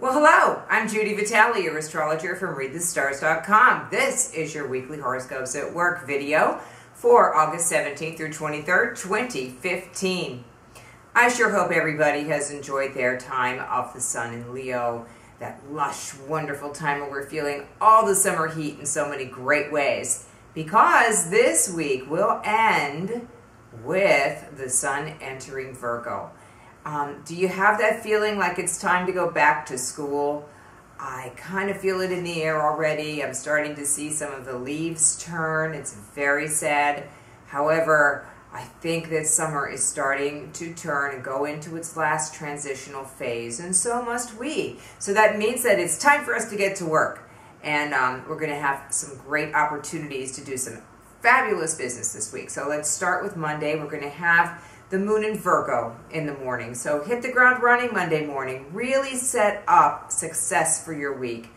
Well, hello, I'm Judy Vitale, your astrologer from ReadTheStars.com. This is your weekly horoscopes at work video for August 17th through 23rd, 2015. I sure hope everybody has enjoyed their time of the sun in Leo, that lush, wonderful time where we're feeling all the summer heat in so many great ways, because this week will end with the sun entering Virgo. Do you have that feeling like it's time to go back to school? I kind of feel it in the air already. I'm starting to see some of the leaves turn. It's very sad. However, I think that summer is starting to turn and go into its last transitional phase, and so must we. So that means that it's time for us to get to work. And we're going to have some great opportunities to do some fabulous business this week. So let's start with Monday. We're going to have the moon in Virgo in the morning. So hit the ground running Monday morning. Really set up success for your week.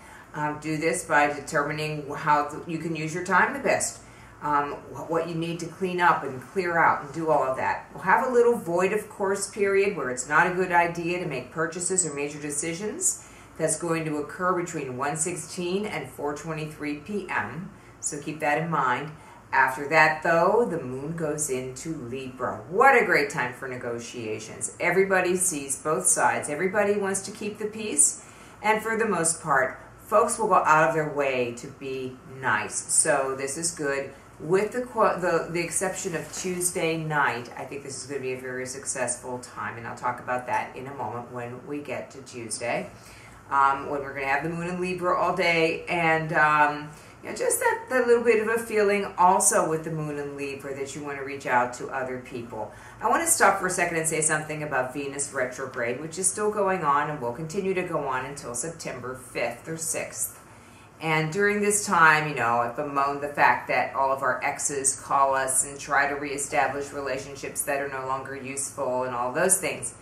Do this by determining how you can use your time the best. What you need to clean up and clear out and do all of that. We'll have a little void of course period where it's not a good idea to make purchases or major decisions. That's going to occur between 1:16 and 4:23 p.m. So keep that in mind. After that, though, the moon goes into Libra. What a great time for negotiations. Everybody sees both sides. Everybody wants to keep the peace. And for the most part, folks will go out of their way to be nice. So this is good. With the exception of Tuesday night, I think this is going to be a very successful time. And I'll talk about that in a moment when we get to Tuesday. When we're going to have the moon in Libra all day. And just that little bit of a feeling also with the moon in Libra that you want to reach out to other people. I want to stop for a second and say something about Venus retrograde, which is still going on and will continue to go on until September 5th or 6th. And during this time, I bemoan the fact that all of our exes call us and try to reestablish relationships that are no longer useful and all those things.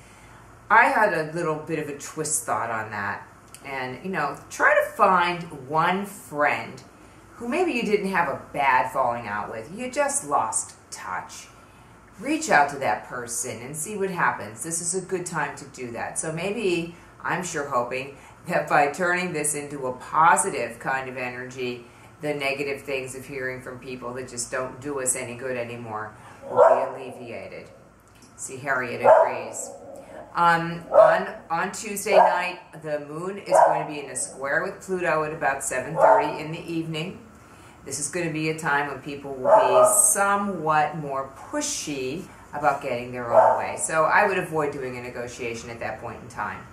I had a little bit of a twist thought on that. And, try to find one friend who maybe you didn't have a bad falling out with. You just lost touch. Reach out to that person and see what happens. This is a good time to do that. So maybe, I'm sure hoping, that by turning this into a positive kind of energy, the negative things of hearing from people that just don't do us any good anymore will be alleviated. See, Harriet agrees. On Tuesday night, the moon is going to be in a square with Pluto at about 7:30 in the evening. This is going to be a time when people will be somewhat more pushy about getting their own way. So I would avoid doing a negotiation at that point in time.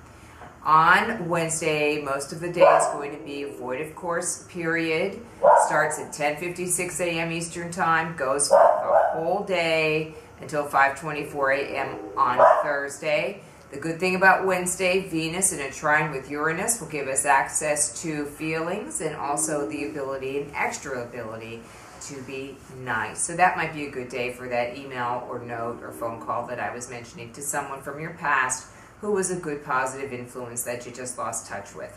On Wednesday, most of the day is going to be a void of course period. Starts at 10:56 a.m. Eastern Time, goes for the whole day until 5:24 a.m. on Thursday. The good thing about Wednesday, Venus in a trine with Uranus will give us access to feelings and also the ability, an extra ability, to be nice. So that might be a good day for that email or note or phone call that I was mentioning to someone from your past who was a good positive influence that you just lost touch with.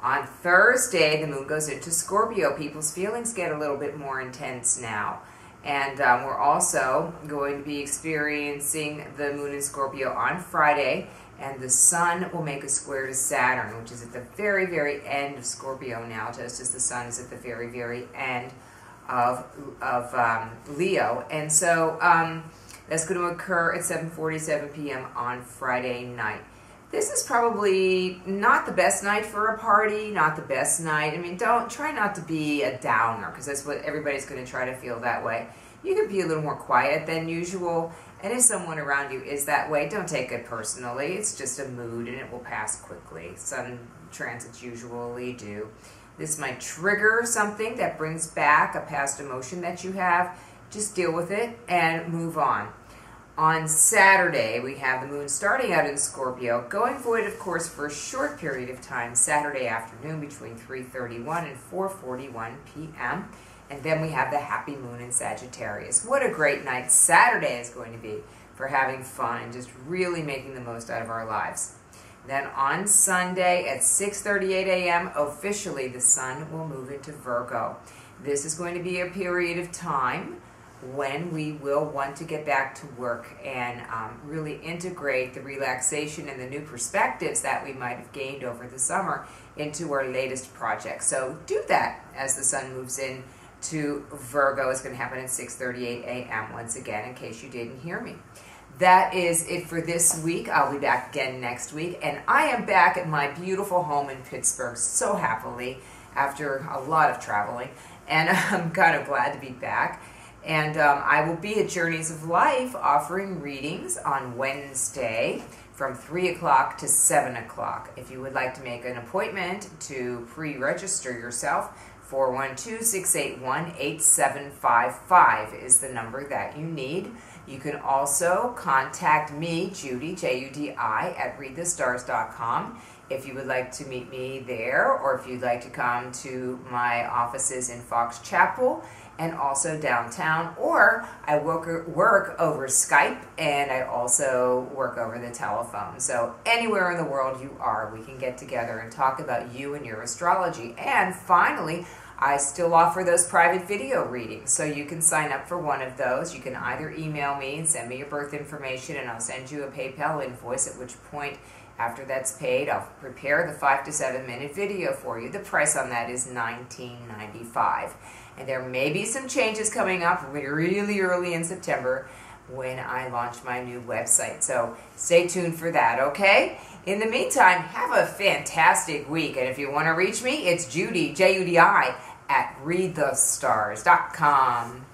On Thursday, the moon goes into Scorpio. People's feelings get a little bit more intense now. And we're also going to be experiencing the moon in Scorpio on Friday, and the sun will make a square to Saturn, which is at the very, very end of Scorpio now, just as the sun is at the very, very end of Leo. And so that's going to occur at 7:47 p.m. on Friday night. This is probably not the best night for a party, not the best night. I mean, try not to be a downer, because that's what everybody's going to try to feel that way. You can be a little more quiet than usual, and if someone around you is that way, don't take it personally. It's just a mood, and it will pass quickly. Sun transits usually do. This might trigger something that brings back a past emotion that you have. Just deal with it and move on. On Saturday, we have the moon starting out in Scorpio, going void, of course, for a short period of time, Saturday afternoon between 3:31 and 4:41 p.m. And then we have the happy moon in Sagittarius. What a great night Saturday is going to be for having fun and just really making the most out of our lives. Then on Sunday at 6:38 a.m., officially the sun will move into Virgo. This is going to be a period of time when we will want to get back to work and really integrate the relaxation and the new perspectives that we might have gained over the summer into our latest project. So do that as the sun moves in to Virgo. It's going to happen at 6:38 a.m. once again, in case you didn't hear me. That is it for this week. I'll be back again next week, and I am back at my beautiful home in Pittsburgh so happily after a lot of traveling, and I'm kind of glad to be back. And I will be at Journeys of Life offering readings on Wednesday from 3 o'clock to 7 o'clock. If you would like to make an appointment to pre-register yourself, 412-681-8755 is the number that you need. You can also contact me, Judy, Judi, at readthestars.com if you would like to meet me there, or if you'd like to come to my offices in Fox Chapel and also downtown, or I work over Skype, and I also work over the telephone. So anywhere in the world you are, we can get together and talk about you and your astrology. And finally, I still offer those private video readings, so you can sign up for one of those. You can either email me and send me your birth information, and I'll send you a PayPal invoice, at which point, after that's paid, I'll prepare the 5 to 7 minute video for you. The price on that is $19.95. And there may be some changes coming up really early in September when I launch my new website. So stay tuned for that, okay? In the meantime, have a fantastic week. And if you want to reach me, it's Judy, Judi, at readthestars.com.